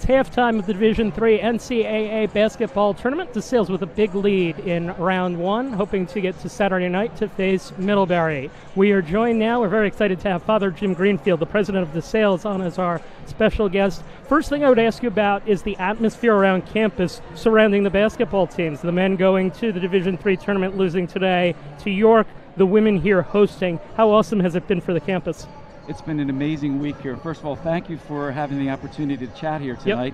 halftime of the Division III NCAA basketball tournament. DeSales with a big lead in round one, hoping to get to Saturday night to face Middlebury. We are joined now, we're very excited to have Father Jim Greenfield, the president of DeSales, on as our special guest. First thing I would ask you about is the atmosphere around campus surrounding the basketball teams. The men going to the Division III tournament, losing today to York, the women here hosting. How awesome has it been for the campus? It's been an amazing week here. First of all, thank you for having the opportunity to chat here tonight.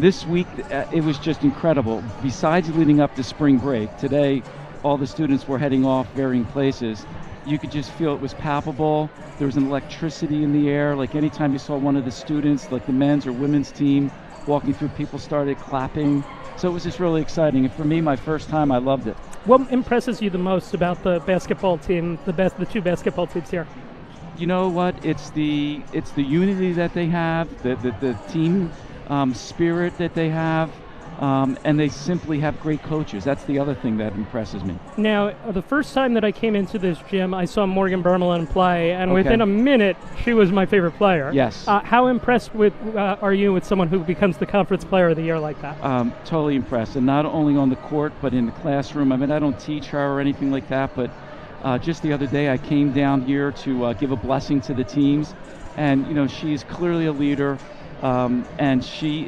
This week, it was just incredible. Besides leading up to spring break, today all the students were heading off varying places. You could just feel it was palpable. There was an electricity in the air. Like anytime you saw one of the students, like the men's or women's team, walking through, people started clapping. So it was just really exciting. And for me, my first time, I loved it. What impresses you the most about the basketball team, the two basketball teams here? You know what? It's the unity that they have, the team spirit that they have, and they simply have great coaches. That's the other thing that impresses me. Now, the first time that I came into this gym, I saw Morgan Bermelin play, and within a minute, she was my favorite player. Yes. How impressed are you with someone who becomes the conference player of the year like that? Totally impressed, and not only on the court, but in the classroom. I mean, I don't teach her or anything like that, but just the other day, I came down here to give a blessing to the teams, and she's clearly a leader, and she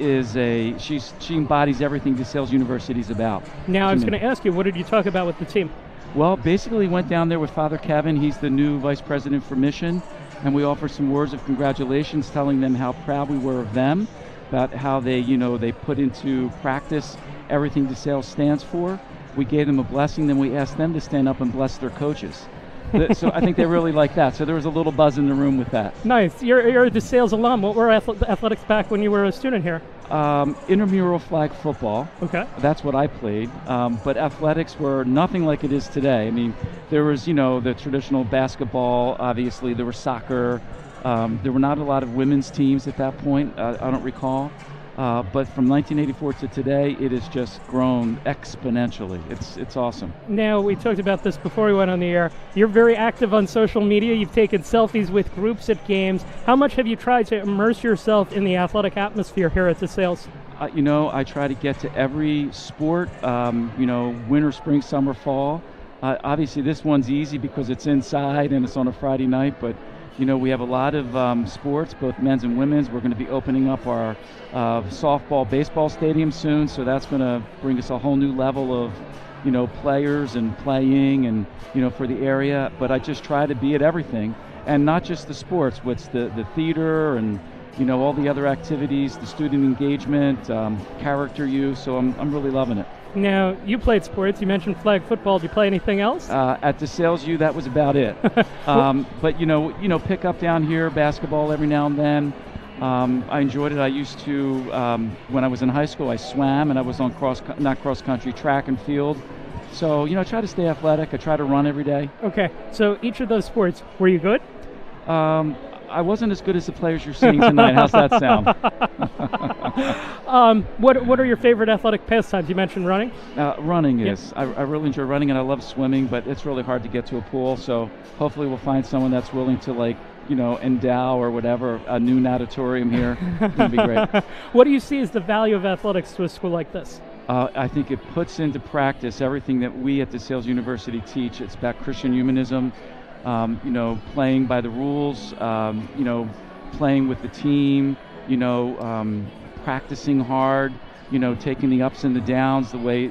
embodies everything DeSales University is about. Now, I was going to ask you, what did you talk about with the team? Well, basically, went down there with Father Kevin. He's the new vice president for mission, and we offered some words of congratulations, telling them how proud we were of them, about how they put into practice everything DeSales stands for. We gave them a blessing, then we asked them to stand up and bless their coaches. So I think they really like that. So there was a little buzz in the room with that. Nice. You're a DeSales alum. What were athletics back when you were a student here? Intramural flag football. Okay. That's what I played. But athletics were nothing like it is today. I mean, there was, the traditional basketball, obviously. There was soccer. There were not a lot of women's teams at that point, I don't recall. But from 1984 to today, it has just grown exponentially. It's awesome. Now, we talked about this before we went on the air. You're very active on social media. You've taken selfies with groups at games. How much have you tried to immerse yourself in the athletic atmosphere here at DeSales? I try to get to every sport, winter, spring, summer, fall. Obviously, this one's easy because it's inside and it's on a Friday night, but we have a lot of sports, both men's and women's. We're going to be opening up our softball, baseball stadium soon, so that's going to bring us a whole new level of, players and playing and, for the area. But I just try to be at everything, and not just the sports, what's the theater and, all the other activities, the student engagement, character use, so I'm really loving it. Now, you played sports. You mentioned flag football. Did you play anything else? At DeSales U, that was about it. But pick up down here, basketball every now and then. I enjoyed it. I used to, when I was in high school, I swam, and I was on not cross country, track and field. So, I try to stay athletic. I try to run every day. Okay. So each of those sports, were you good? I wasn't as good as the players you're seeing tonight. How's that sound? What are your favorite athletic pastimes? You mentioned running? Running is. I really enjoy running, and I love swimming, but it's really hard to get to a pool. So hopefully we'll find someone that's willing to, endow or whatever, a new natatorium here. It's going to be great. What do you see as the value of athletics to a school like this? I think it puts into practice everything that we at DeSales University teach. It's about Christian humanism. Playing by the rules, playing with the team, practicing hard, taking the ups and the downs the way,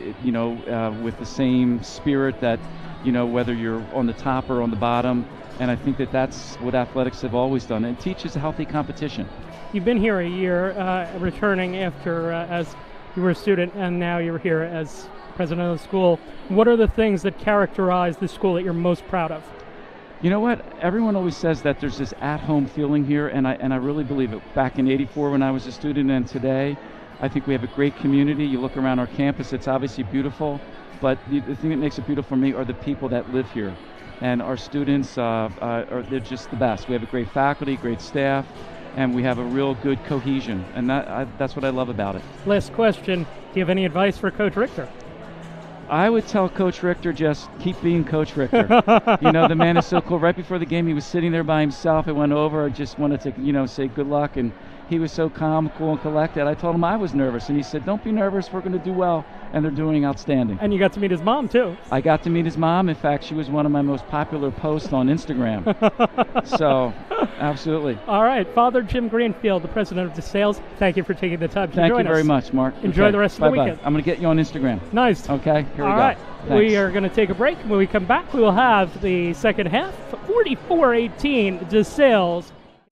with the same spirit that, whether you're on the top or on the bottom. And I think that's what athletics have always done. It teaches a healthy competition. You've been here a year, returning after as you were a student, and now you're here as president of the school. What are the things that characterize the school that you're most proud of? You know what? Everyone always says that there's this at-home feeling here, and I really believe it. Back in '84 when I was a student, and today, I think we have a great community. You look around our campus, it's obviously beautiful, but the thing that makes it beautiful for me are the people that live here. And our students, they're just the best. We have a great faculty, great staff, and we have a real good cohesion, and that's what I love about it. Last question, do you have any advice for Coach Richter? I would tell Coach Richter, just keep being Coach Richter. The man is so cool. Right before the game, he was sitting there by himself. I went over, I just wanted to, say good luck, and he was so calm, cool, and collected. I told him I was nervous, and he said, "Don't be nervous. We're going to do well." And they're doing outstanding. And you got to meet his mom, too. I got to meet his mom. In fact, she was one of my most popular posts on Instagram. So, absolutely. All right. Father Jim Greenfield, the president of DeSales, thank you for taking the time to join us. Thank you very much, Mark. Enjoy the rest of the weekend. I'm going to get you on Instagram. Nice. Okay, here we go. All right. Thanks. We are going to take a break. When we come back, we will have the second half, 44-18, DeSales